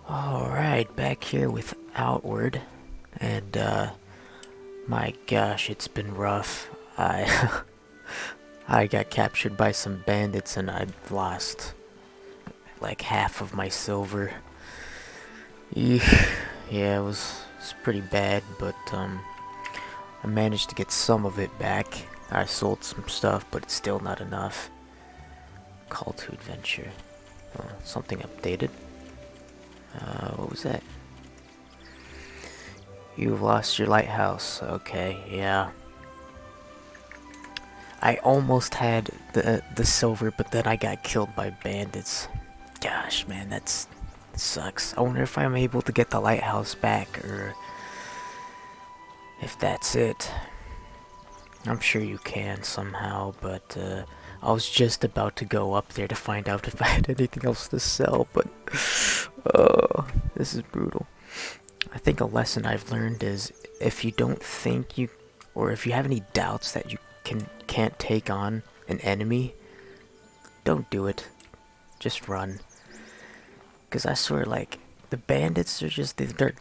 Alright, back here with Outward, and my gosh, it's been rough. I I got captured by some bandits and I lost like half of my silver. Yeah, it's pretty bad, but I managed to get some of it back. I sold some stuff, but it's still not enough. Call to adventure. Oh, something updated. What was that? You've lost your lighthouse. Okay, yeah. I almost had the silver, but then I got killed by bandits. Gosh, man, that sucks. I wonder if I'm able to get the lighthouse back, or if that's it. I'm sure you can somehow, but I was just about to go up there to find out if I had anything else to sell, but oh, this is brutal. I think a lesson I've learned is if you don't think you, or if you have any doubts that you can't take on an enemy, don't do it. Just run. Cause I swear, like, the bandits are just, they're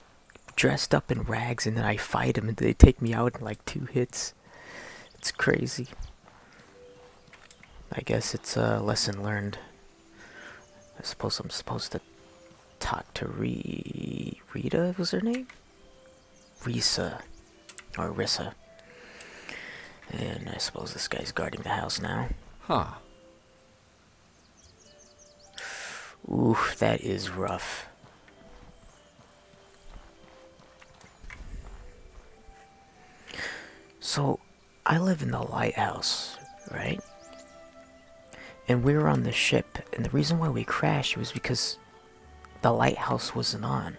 dressed up in rags, and then I fight them and they take me out in like 2 hits. It's crazy. I guess it's a lesson learned. I suppose I'm supposed to talk to Rita, was her name? Risa. Or Rissa. And I suppose this guy's guarding the house now. Huh. Ooh, that is rough. So, I live in the lighthouse, right? And we were on the ship, and the reason why we crashed was because the lighthouse wasn't on.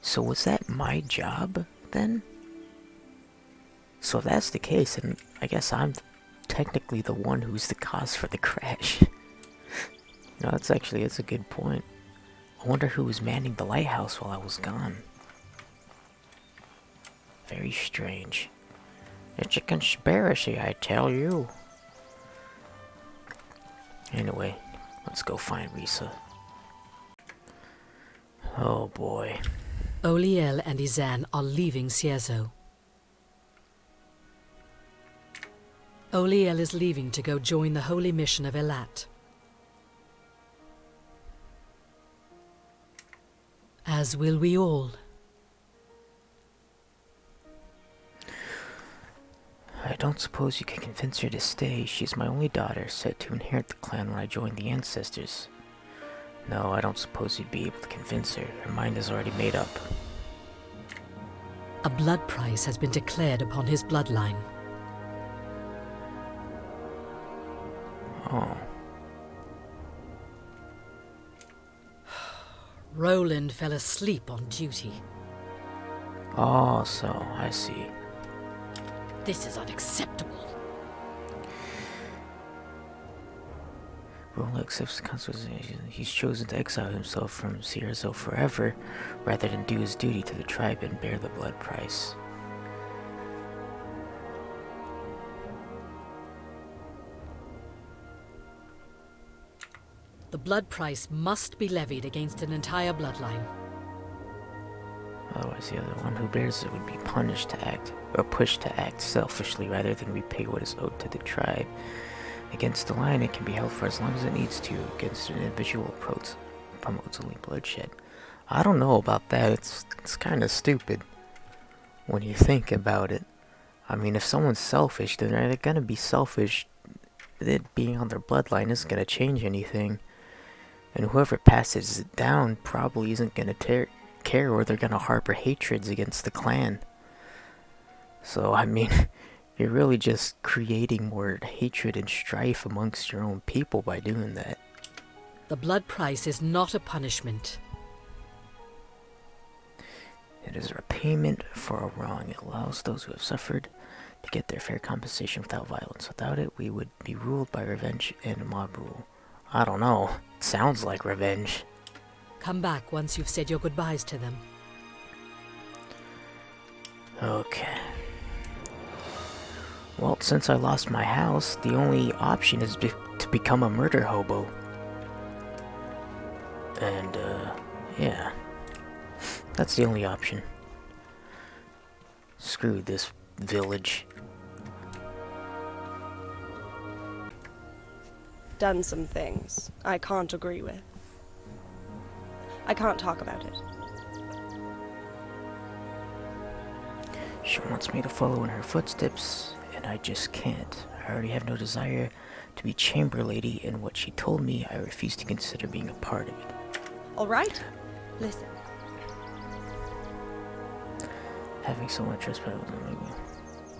So was that my job, then? So if that's the case, then I guess I'm technically the one who's the cause for the crash. No, it's a good point. I wonder who was manning the lighthouse while I was gone. Very strange. It's a conspiracy, I tell you. Anyway, let's go find Risa. Oh boy. Oliel and Izan are leaving Cierzo. Oliel is leaving to go join the holy mission of Elat. As will we all. I don't suppose you can convince her to stay. She's my only daughter, set to inherit the clan when I joined the ancestors. No, I don't suppose you'd be able to convince her. Her mind is already made up. A blood price has been declared upon his bloodline. Oh. Roland fell asleep on duty. Oh, so, I see. This is unacceptable. Roland accepts the consequences. He's chosen to exile himself from Cierzo forever, rather than do his duty to the tribe and bear the blood price. The blood price must be levied against an entire bloodline. Otherwise, the other one who bears it would be punished to act, or pushed to act selfishly rather than repay what is owed to the tribe. Against the line, it can be held for as long as it needs to. Against an individual, promotes only bloodshed. I don't know about that. It's kind of stupid when you think about it. I mean, if someone's selfish, then they're gonna be selfish. It being on their bloodline isn't gonna change anything. And whoever passes it down probably isn't gonna care, or they're gonna harbor hatreds against the clan. So, I mean, you're really just creating more hatred and strife amongst your own people by doing that. The blood price is not a punishment. It is a repayment for a wrong. It allows those who have suffered to get their fair compensation without violence. Without it, we would be ruled by revenge and mob rule. I don't know. It sounds like revenge. Come back once you've said your goodbyes to them. Okay. Well, since I lost my house, the only option is to become a murder hobo. And, Yeah. That's the only option. Screw this village. Done some things I can't agree with. I can't talk about it. She wants me to follow in her footsteps, and I just can't. I already have no desire to be chamber lady, and what she told me, I refuse to consider being a part of it. All right? Listen. Having someone trespass on me.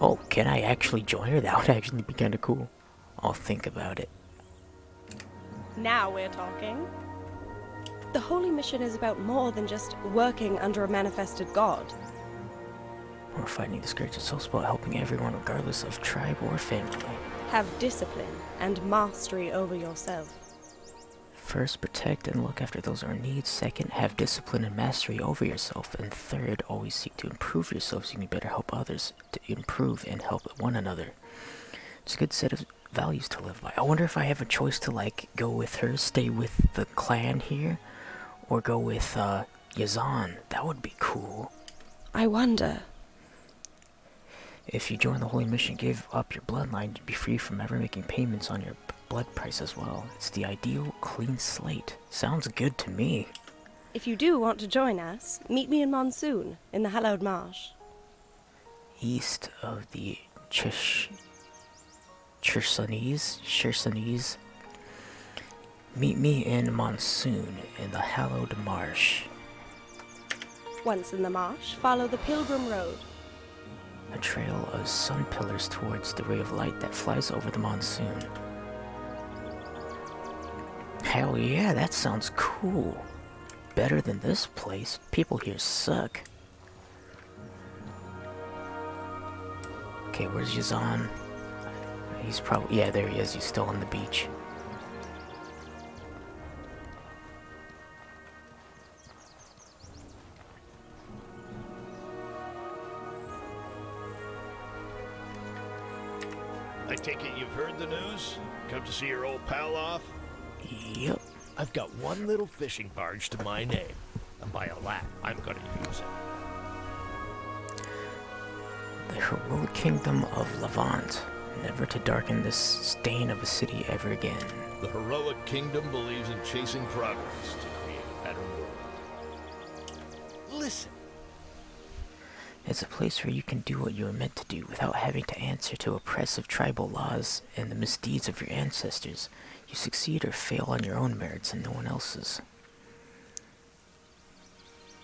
Oh, can I actually join her? That would actually be kind of cool. I'll think about it. Now we're talking. The Holy Mission is about more than just working under a manifested god. Or fighting the scourge itself, about helping everyone regardless of tribe or family. Have discipline and mastery over yourself. First, protect and look after those who need. Second, have discipline and mastery over yourself. And third, always seek to improve yourself so you can better help others to improve and help one another. It's a good set of values to live by. I wonder if I have a choice to, like, go with her, stay with the clan here, or go with Yazan. That would be cool. I wonder. If you join the Holy Mission, give up your bloodline, you'd be free from ever making payments on your blood price as well. It's the ideal clean slate. Sounds good to me. If you do want to join us, meet me in Monsoon, in the hallowed marsh. East of the Chersonese. Meet me in Monsoon, in the hallowed marsh. Once in the marsh, follow the Pilgrim Road. A trail of sun pillars towards the ray of light that flies over the monsoon. Hell yeah, that sounds cool. Better than this place. People here suck. Okay, where's Yazan? He's probably... yeah, there he is. He's still on the beach. I take it you've heard the news? Come to see your old pal off? Yep. I've got one little fishing barge to my name, and by a lot, I'm gonna use it. The heroic kingdom of Levant, never to darken this stain of a city ever again. The heroic kingdom believes in chasing progress to create a better world. Listen. It's a place where you can do what you were meant to do without having to answer to oppressive tribal laws and the misdeeds of your ancestors. You succeed or fail on your own merits and no one else's.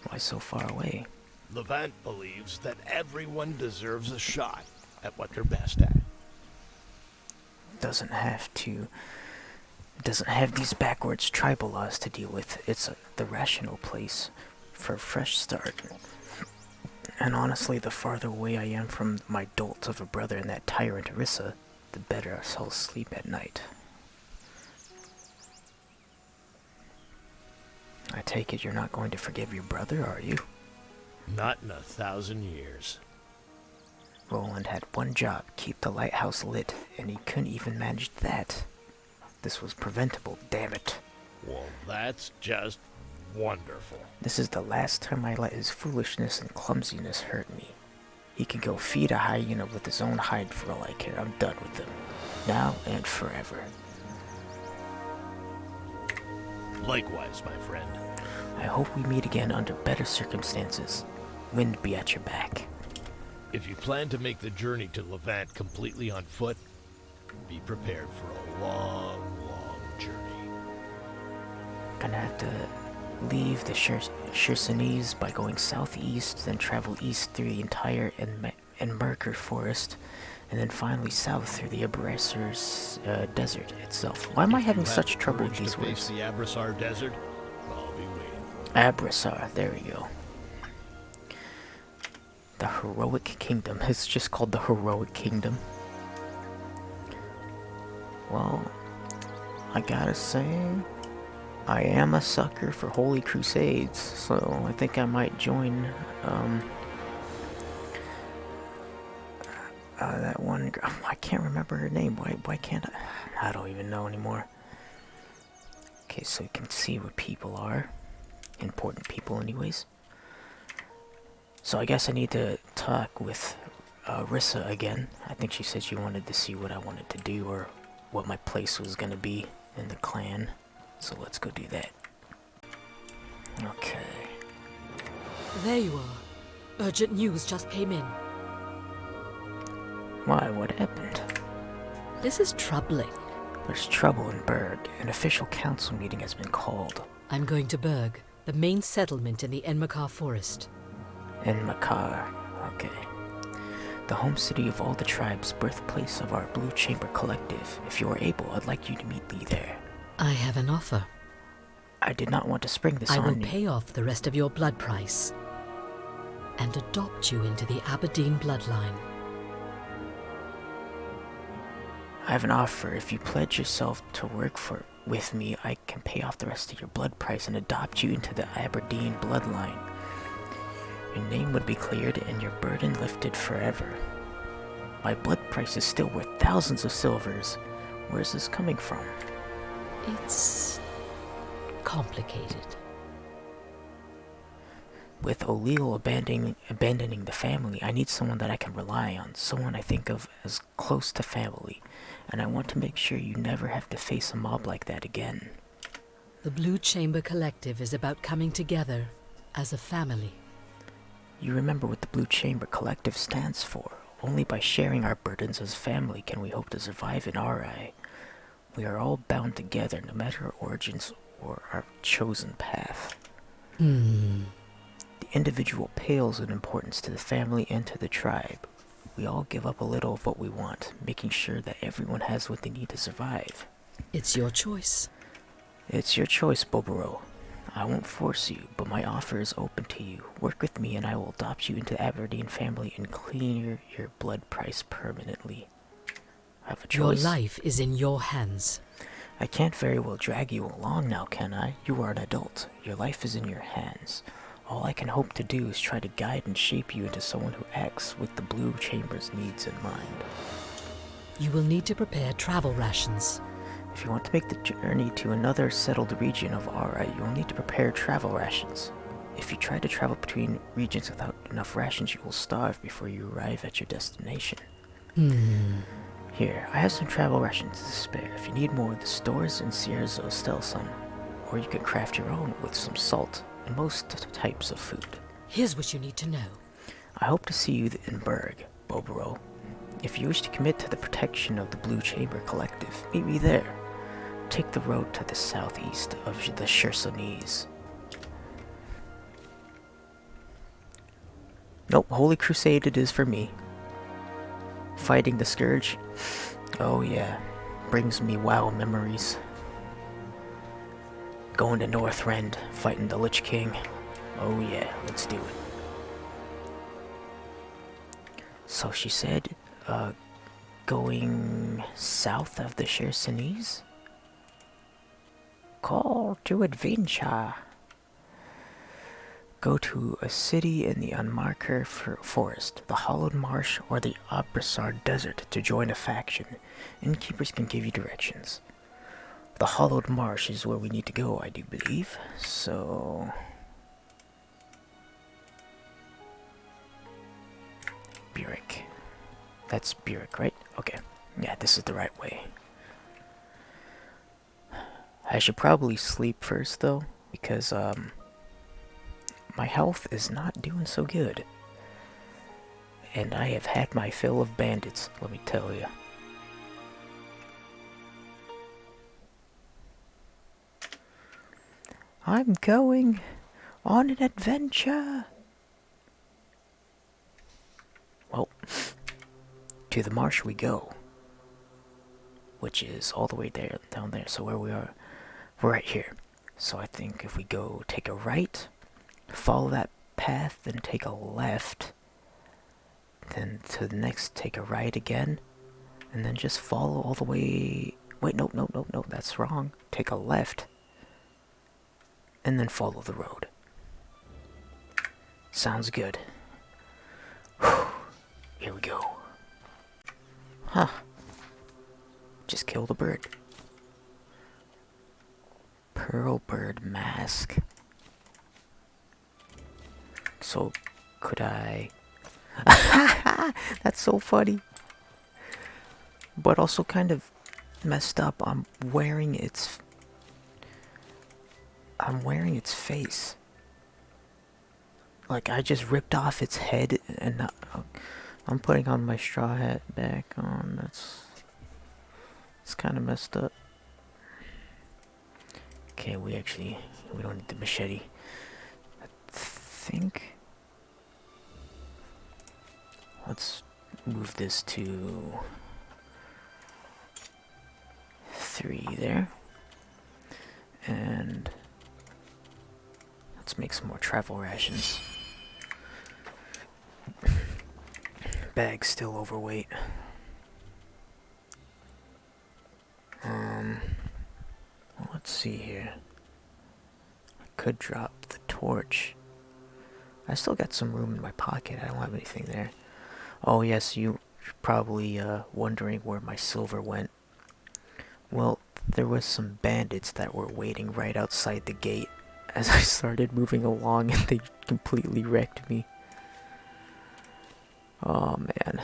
Why so far away? Levant believes that everyone deserves a shot at what they're best at. Doesn't have these backwards tribal laws to deal with. It's the rational place for a fresh start. And honestly, the farther away I am from my dolt of a brother and that tyrant Arissa, the better I'll sleep at night. I take it you're not going to forgive your brother, are you? Not in 1,000 years. Roland had one job, keep the lighthouse lit, and he couldn't even manage that. This was preventable, damn it. Well, that's just wonderful. This is the last time I let his foolishness and clumsiness hurt me. He can go feed a hyena with his own hide for all I care. I'm done with him. Now and forever. Likewise, my friend. I hope we meet again under better circumstances. Wind be at your back. If you plan to make the journey to Levant completely on foot, be prepared for a long, long journey. Gonna have to leave the Chersonese by going southeast, then travel east through the entire Enmerker forest, and then finally south through the Abrasar's desert itself. Why am I having such trouble with these words? The Abrasar desert, I'll be waiting for you. Abrasar, there we go. The heroic kingdom. It's just called the heroic kingdom. Well, I gotta say, I am a sucker for holy crusades, so I think I might join that one girl. I can't remember her name. Why can't I? I don't even know anymore. Okay, so you can see where people are. important people anyways. So I guess I need to talk with Rissa again. I think she said she wanted to see what I wanted to do or what my place was gonna be in the clan. So let's go do that. Okay. There you are. Urgent news just came in. Why? What happened? This is troubling. There's trouble in Berg. An official council meeting has been called. I'm going to Berg, the main settlement in the Enmakar forest. Enmakar. Okay. The home city of all the tribes, birthplace of our Blue Chamber Collective. If you are able, I'd like you to meet me there. I have an offer. I did not want to spring this I on will you. pay off the rest of your blood price and adopt you into the Aberdeen bloodline. I have an offer. If you pledge yourself to work with me, I can pay off the rest of your blood price and adopt you into the Aberdeen bloodline. Your name would be cleared and your burden lifted forever. My blood price is still worth thousands of silvers. Where is this coming from? It's complicated. With O'Leal abandoning the family, I need someone that I can rely on, someone I think of as close to family, and I want to make sure you never have to face a mob like that again. The Blue Chamber Collective is about coming together as a family. You remember what the Blue Chamber Collective stands for. Only by sharing our burdens as family can we hope to survive in RI. We are all bound together, no matter our origins or our chosen path. The individual pales in importance to the family and to the tribe. We all give up a little of what we want, making sure that everyone has what they need to survive. It's your choice. It's your choice, Boboro. I won't force you, but my offer is open to you. Work with me and I will adopt you into the Aberdeen family and clear your blood price permanently. I have a choice. Your life is in your hands. I can't very well drag you along now, can I? You are an adult. Your life is in your hands. All I can hope to do is try to guide and shape you into someone who acts with the Blue Chamber's needs in mind. You will need to prepare travel rations. If you want to make the journey to another settled region of Aura, you will need to prepare travel rations. If you try to travel between regions without enough rations, you will starve before you arrive at your destination. Here, I have some travel rations to spare. If you need more, the stores in Sierra sell some. Or you can craft your own with some salt and most types of food. Here's what you need to know. I hope to see you in Berg, Boboro. If you wish to commit to the protection of the Blue Chamber Collective, meet me there. Take the road to the southeast of the Chersonese. Nope, Holy Crusade it is for me. Fighting the Scourge? Oh yeah, brings me WoW memories. Going to Northrend, fighting the Lich King. Oh yeah, let's do it. So she said, going south of the Chersonese? Call to adventure. Go to a city in the Unmarker forest, the Hollowed Marsh, or the Abrasar Desert to join a faction. Innkeepers can give you directions. The Hollowed Marsh is where we need to go, I do believe. So... Burek. That's Burek, right? Okay. Yeah, this is the right way. I should probably sleep first, though, because, my health is not doing so good. And I have had my fill of bandits, let me tell you. I'm going on an adventure. Well, to the marsh we go. Which is all the way there, down there. So where we are, we're right here. So I think if we go take a right, follow that path, then take a left, then to the next take a right again, and then just follow all the way. Wait, no, that's wrong. Take a left, and then follow the road. Sounds good. Whew. Here we go. Huh. Just killed a bird. Pearl bird mask. So, could I... That's so funny. But also kind of messed up. I'm wearing its face. Like, I just ripped off its head, and I'm putting on my straw hat back on. It's kind of messed up. Okay, we don't need the machete. I think... Let's move this to 3 there. And let's make some more travel rations. Bag's still overweight. Well, let's see here. I could drop the torch. I still got some room in my pocket. I don't have anything there. Oh yes, you're probably wondering where my silver went. Well, there was some bandits that were waiting right outside the gate as I started moving along, and they completely wrecked me. Oh man,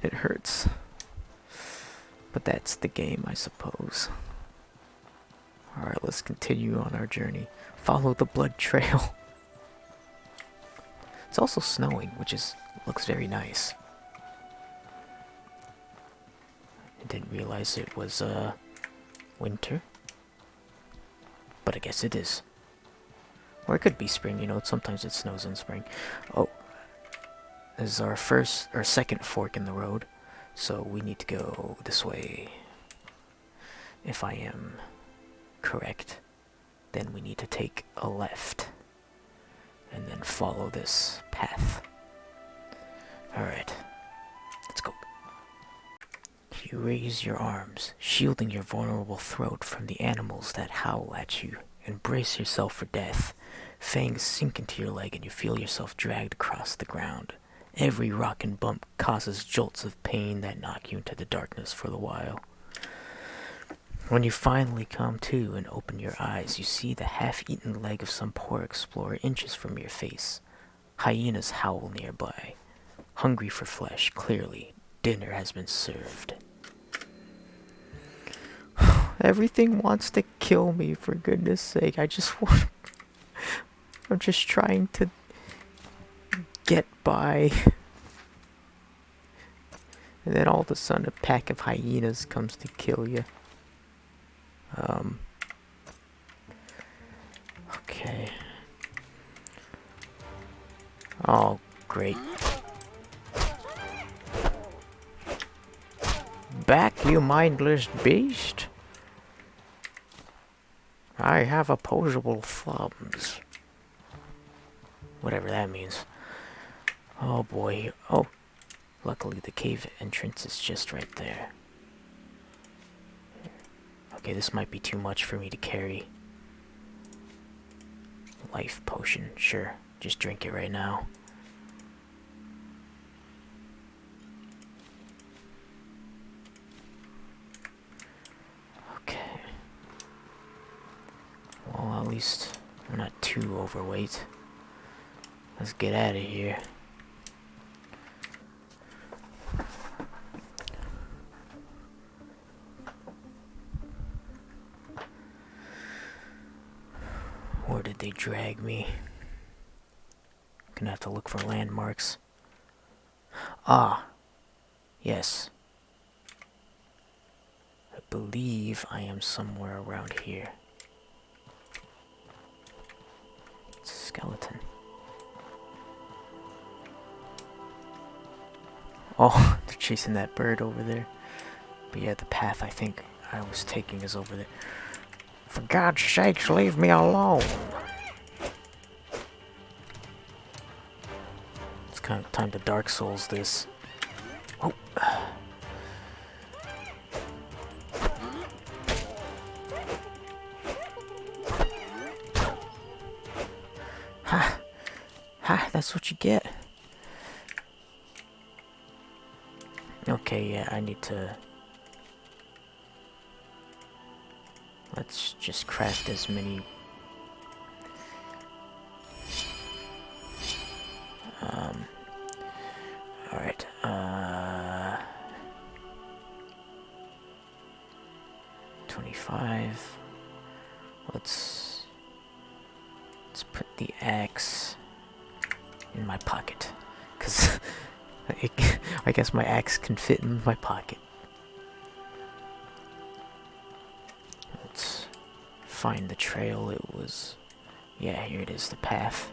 it hurts. But that's the game, I suppose. Alright, let's continue on our journey. Follow the blood trail. It's also snowing, which looks very nice. I didn't realize it was winter. But I guess it is. Or it could be spring, you know, sometimes it snows in spring. Oh, this is our second fork in the road. So we need to go this way. If I am correct, then we need to take a left. And then follow this path. Alright, let's go. You raise your arms, shielding your vulnerable throat from the animals that howl at you, and brace yourself for death. Fangs sink into your leg and you feel yourself dragged across the ground. Every rock and bump causes jolts of pain that knock you into the darkness for a while. When you finally come to and open your eyes, you see the half-eaten leg of some poor explorer inches from your face. Hyenas howl nearby. Hungry for flesh, clearly, dinner has been served. Everything wants to kill me, for goodness sake. I'm just trying to get by. And then all of a sudden a pack of hyenas comes to kill you. Okay. Oh, great. Back, you mindless beast. I have opposable thumbs. Whatever that means. Oh boy. Oh, luckily the cave entrance is just right there. Okay, this might be too much for me to carry. Life potion, sure. Just drink it right now. Okay. Well, at least we're not too overweight. Let's get out of here. Where did they drag me? Gonna have to look for landmarks. Ah, yes. I believe I am somewhere around here. It's a skeleton. Oh, they're chasing that bird over there. But yeah, the path I think I was taking is over there. For God's sakes, leave me alone! It's kind of time to Dark Souls this. Oh. Ha! Ha! That's what you get. Okay, yeah, I need to... Let's just craft as many 5. Let's put the axe in my pocket, cause I guess my axe can fit in my pocket. Let's find the trail. It was, yeah, here it is, the path.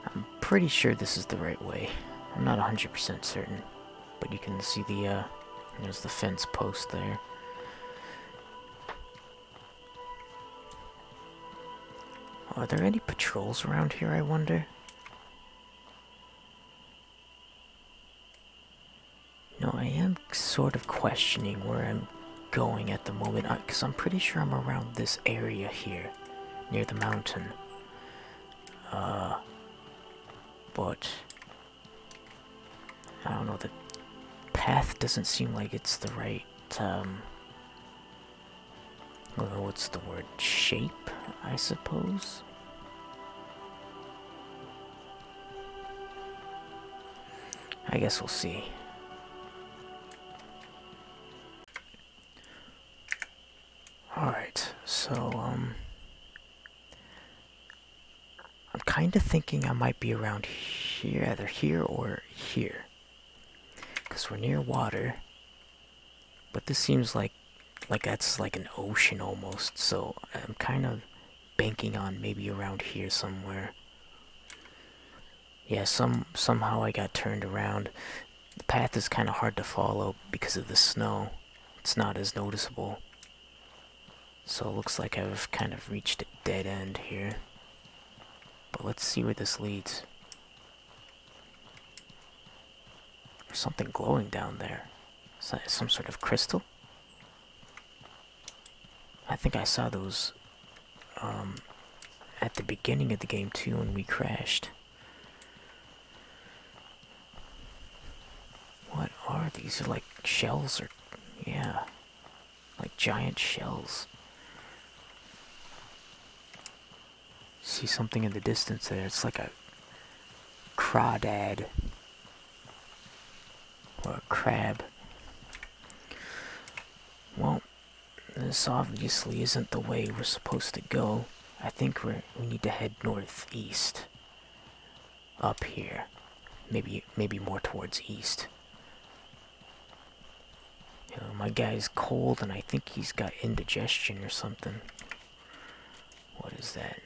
I'm pretty sure this is the right way. I'm not 100% certain, but you can see there's the fence post there. Are there any patrols around here, I wonder? No, I am sort of questioning where I'm going at the moment, because I'm pretty sure I'm around this area here, near the mountain. But I don't know, the path doesn't seem like it's the right, I don't know what's the word, shape, I suppose? I guess we'll see. Alright, so, I'm kinda thinking I might be around here, either here or here. Because we're near water. But this seems like that's like an ocean almost, so I'm kind of banking on maybe around here somewhere. Yeah, somehow I got turned around. The path is kind of hard to follow because of the snow. It's not as noticeable. So it looks like I've kind of reached a dead end here. But let's see where this leads. There's something glowing down there. Is that some sort of crystal? I think I saw those at the beginning of the game too when we crashed. What are these? They're like shells, or yeah, like giant shells. See something in the distance there. It's like a crawdad or a crab. Well, this obviously isn't the way we're supposed to go. I think we need to head northeast. Up here. Maybe more towards east. You know, my guy's cold and I think he's got indigestion or something. What is that?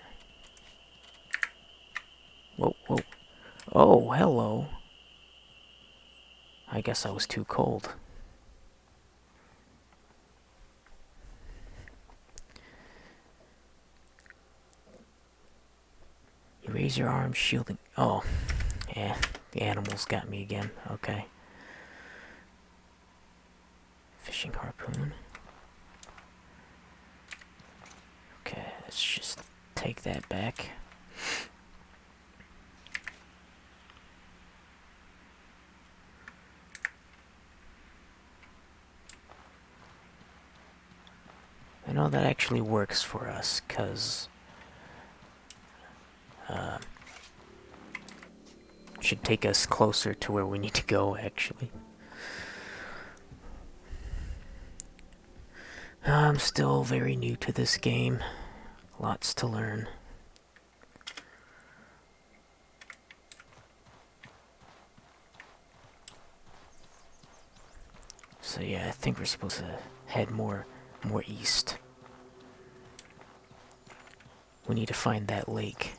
Whoa, whoa. Oh, hello. I guess I was too cold. You raise your arm, shielding. Oh, yeah. The animals got me again. Okay. Fishing harpoon. Okay, let's just take that back. I know that actually works for us, cause should take us closer to where we need to go, actually. I'm still very new to this game. Lots to learn. So yeah, I think we're supposed to head more east. We need to find that lake.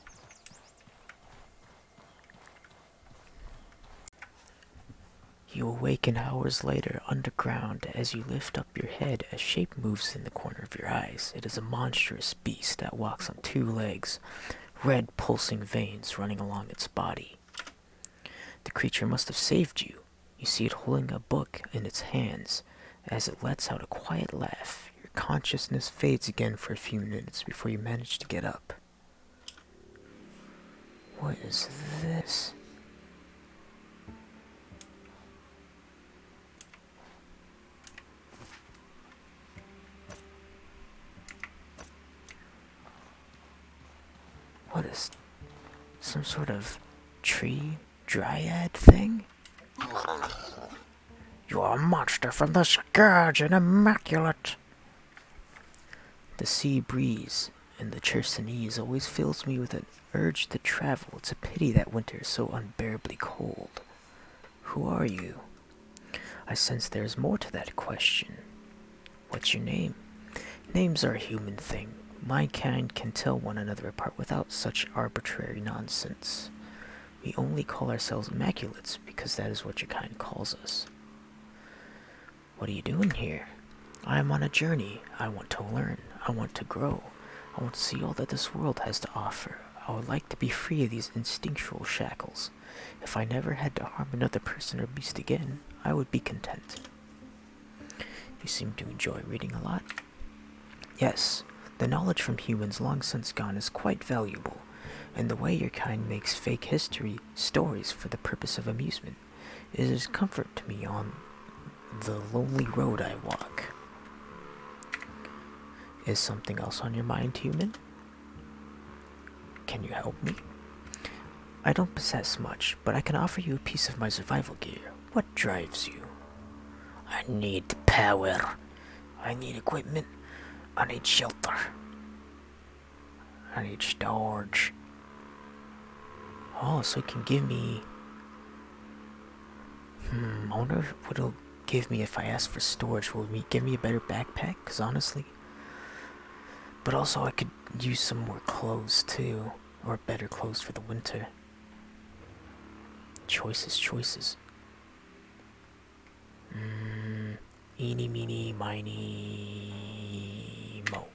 You awaken hours later underground. As you lift up your head, a shape moves in the corner of your eyes. It is a monstrous beast that walks on 2 legs, red pulsing veins running along its body. The creature must have saved you. You see it holding a book in its hands. As it lets out a quiet laugh, your consciousness fades again for a few minutes before you manage to get up. What is this? What is some sort of tree dryad thing? You are a monster from the scourge and immaculate. The sea breeze and the Chersonese always fills me with an urge to travel. It's a pity that winter is so unbearably cold. Who are you? I sense there's more to that question. What's your name? Names are a human thing. My kind can tell one another apart without such arbitrary nonsense. We only call ourselves Immaculates because that is what your kind calls us. What are you doing here? I am on a journey. I want to learn. I want to grow. I want to see all that this world has to offer. I would like to be free of these instinctual shackles. If I never had to harm another person or beast again, I would be content. You seem to enjoy reading a lot. Yes, the knowledge from humans long since gone is quite valuable, and the way your kind makes fake history stories for the purpose of amusement is comfort to me on the lonely road I walk. Is something else on your mind, human? Can you help me? I don't possess much, but I can offer you a piece of my survival gear. What drives you? I need power. I need equipment. I need shelter. I need storage. Oh, so it can give me... I wonder what it'll give me if I ask for storage. Will it give me a better backpack? Because honestly... But also I could use some more clothes too. Or better clothes for the winter. Choices. Eeny, meeny, miny, mo.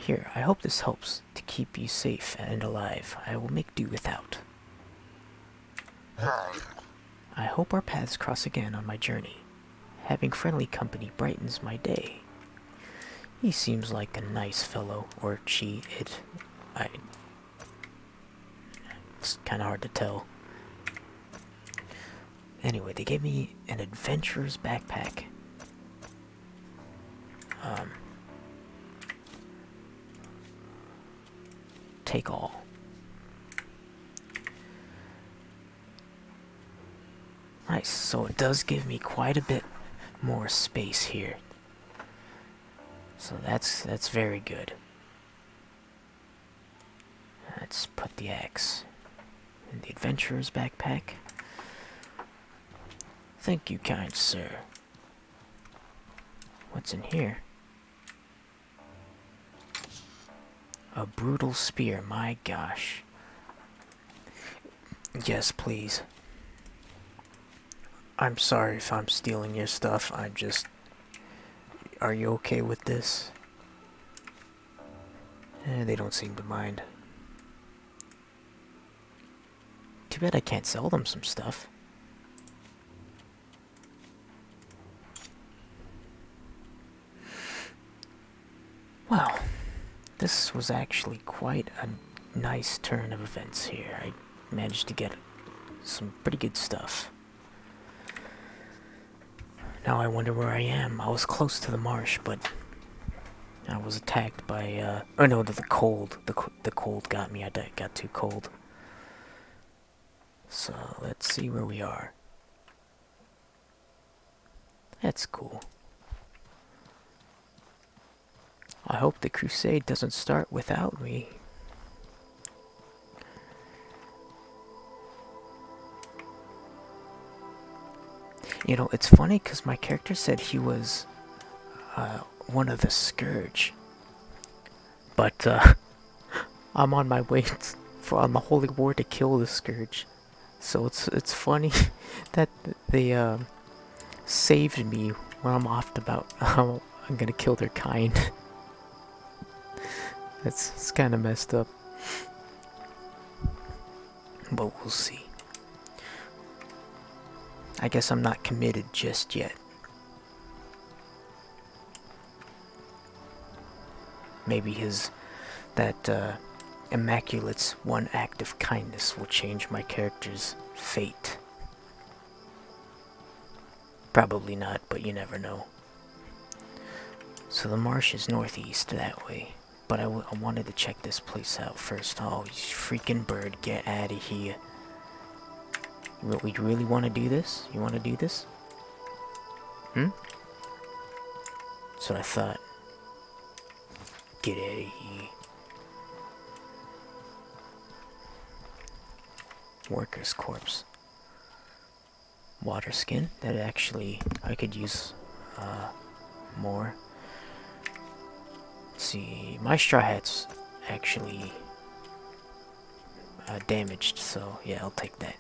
Here, I hope this helps to keep you safe and alive. I will make do without. I hope our paths cross again on my journey. Having friendly company brightens my day. He seems like a nice fellow, or she, it's kind of hard to tell. Anyway, they gave me an adventurer's backpack. Take all. Nice, so it does give me quite a bit more space here. So that's very good. Let's put the axe in the adventurer's backpack. Thank you, kind sir. What's in here? A brutal spear, my gosh. Yes, please. I'm sorry if I'm stealing your stuff. Are you okay with this? They don't seem to mind. Too bad I can't sell them some stuff. Well, this was actually quite a nice turn of events here. I managed to get some pretty good stuff. Now I wonder where I am. I was close to the marsh, but I was attacked by, oh no, the cold. The cold got me. I got too cold. So, let's see where we are. That's cool. I hope the crusade doesn't start without me. You know, it's funny because my character said he was one of the Scourge. But I'm on my way on the Holy War to kill the Scourge. So it's funny that they saved me when I'm off about how I'm gonna kill their kind. It's kind of messed up. But we'll see. I guess I'm not committed just yet. Maybe that Immaculate's one act of kindness will change my character's fate. Probably not, but you never know. So the marsh is northeast that way. But I wanted to check this place out first. Oh, you freaking bird, get out of here. We really want to do this? You want to do this? Hmm? That's what I thought. Get out of here. Worker's corpse. Water skin. That actually, I could use more. Let's see, my straw hat's actually damaged, so yeah, I'll take that.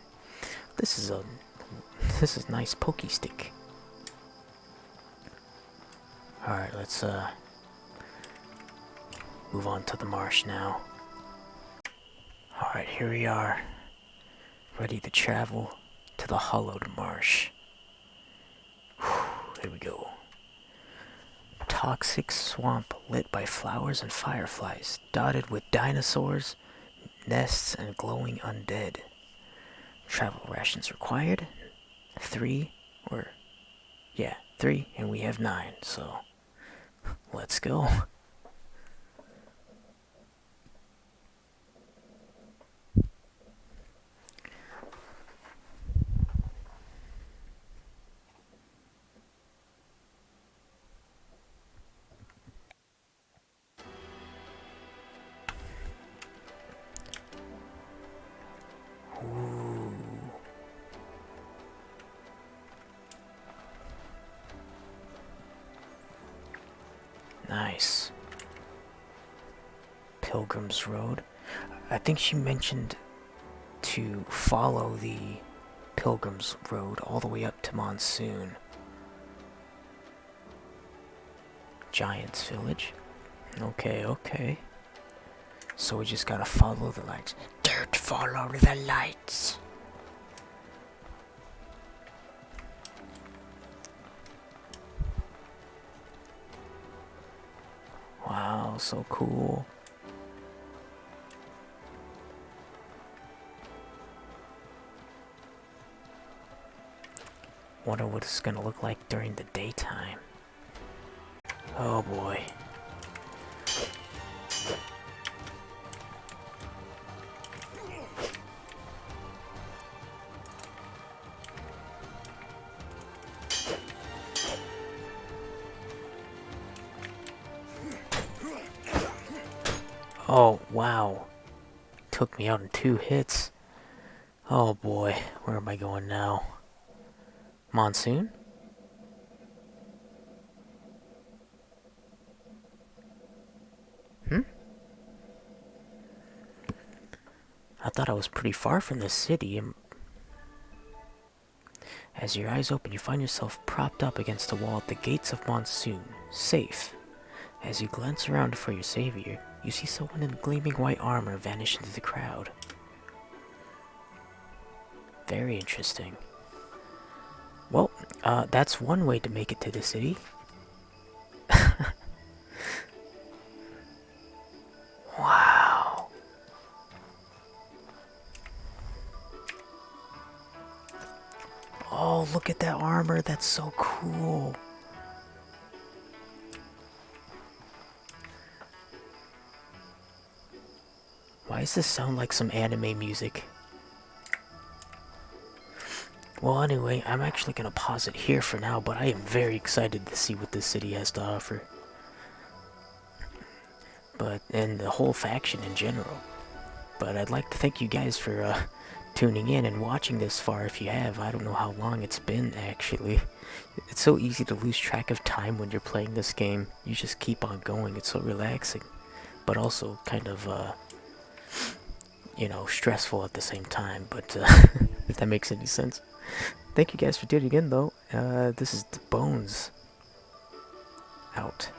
This is nice pokey stick. Alright, let's move on to the marsh now. Alright, here we are. Ready to travel to the hollowed marsh. Whew, here we go. Toxic swamp lit by flowers and fireflies, dotted with dinosaurs, nests, and glowing undead. Travel rations required. 3, and we have 9, so let's go. Ooh. Nice. Pilgrim's Road. I think she mentioned to follow the Pilgrim's Road all the way up to Monsoon. Giant's Village. Okay. So we just gotta follow the lights. Don't follow the lights. Wow, so cool. Wonder what it's gonna look like during the daytime. Oh boy. Oh, wow. Took me out in 2 hits. Oh boy, where am I going now? Monsoon? I thought I was pretty far from the city. As your eyes open, you find yourself propped up against a wall at the gates of Monsoon, safe. As you glance around for your savior, you see someone in gleaming white armor vanish into the crowd. Very interesting. Well, that's one way to make it to the city. Wow. Oh, look at that armor. That's so cool. Why does this sound like some anime music? Well, anyway, I'm actually gonna pause it here for now, but I am very excited to see what this city has to offer. And the whole faction in general. But I'd like to thank you guys for tuning in and watching this far if you have. I don't know how long it's been, actually. It's so easy to lose track of time when you're playing this game. You just keep on going. It's so relaxing. But also kind of, stressful at the same time. But, if that makes any sense. Thank you guys for tuning in, though. This is The Bones. Out.